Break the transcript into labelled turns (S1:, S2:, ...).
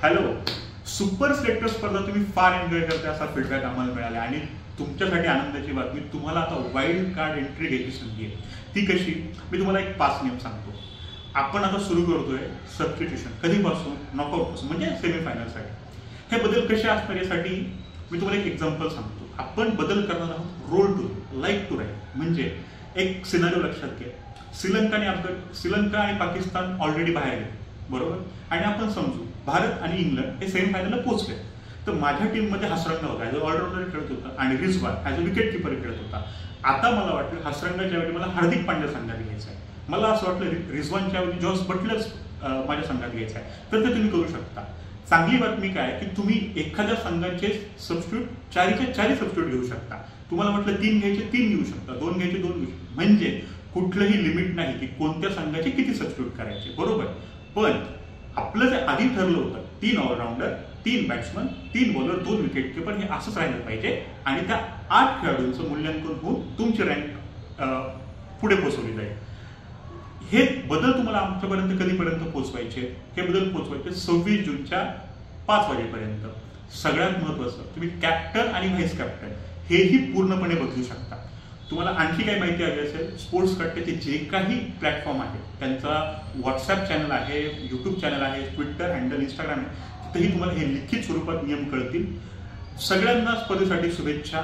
S1: Hello, super selector स्पर्धा तुम्ही फार एन्जॉय करता असा फीडबॅक आम्हाला मिळाला आणि तुमच्यासाठी आनंदाची बातमी, तुम्हाला आता वाईल्ड कार्ड एंट्री घ्यायची संधी आहे. ती कशी? मी तुम्हाला एक 5 नियम सांगतो. आपण आता सुरू करतोय सबस्टिट्यूशन. कधीपासून? नॉकआउट पासून, म्हणजे सेमीफायनलसाठी. हे बदल कसे असणार यासाठी मी तुम्हाला एक एक्झाम्पल सांगतो. आपण बदल करणार आहोत role to like to write. म्हणजे एक सिनारिओ लक्षात घ्या. श्रीलंका आणि पाकिस्तान ऑलरेडी बाहेर गेले, बरोबर? आणि आपण समजू भारत आणि इंग्लंड हे सेमीफायनलला पोहोचले. तर माझ्या टीममध्ये हसरंगा होता, ॲज अ ऑलराऊंडर खेळत होता, आणि Rizwan as a wicket keeper खेळत होता. आता मला वाटतं हसरंगाच्या वेळी मला हार्दिक पांड्या संघात घ्यायचा आहे. मला असं वाटलं रिझवानच्या ऐवजी जॉस बटलर माझ्या संघात घ्यायचा आहे. तर ते तुम्ही करू शकता. चांगली बातमी काय की तुम्ही एखाद्या संघाचे सबस्टिट्यूट 4च्या 4 सबस्टिट्यूट घेऊ शकता. तुम्हाला म्हटलं 3 घ्यायचे 3 घेऊ शकता, 2 घ्यायचे 2 घेऊ शकता. म्हणजे कुठलंही लिमिट नाही की कोणत्या संघाचे किती सबस्टिट्यूट करायचे, बरोबर? पण आपलं जे आधी ठरलं होतं 3 allrounder, 3 batsman, 3 bowler, 2 wicket keeper, हे असंच राहिलं पाहिजे. आणि त्या 8 खेळाडूंचं मूल्यांकन होऊन तुमची रँक पुढे पोहोचवली जाईल. हे बदल तुम्हाला आमच्यापर्यंत कधीपर्यंत पोहोचवायचे? हे बदल पोहोचवायचे 26 जूनच्या 5 वाजेपर्यंत. सगळ्यात महत्वाचं, तुम्ही कॅप्टन आणि व्हाईस कॅप्टन हेही पूर्णपणे बदलू शकता. तुम्हाला आणखी काही माहिती हवी असेल, स्पोर्ट्स कट्ट्याचे जे काही प्लॅटफॉर्म आहेत, त्यांचा व्हॉट्सअप चॅनल आहे, यूट्यूब चॅनल आहे, ट्विटर हँडल, इंस्टाग्राम आहे, तिथेही तुम्हाला हे लिखित स्वरूपात नियम कळतील. सगळ्यांना स्पर्धेसाठी शुभेच्छा.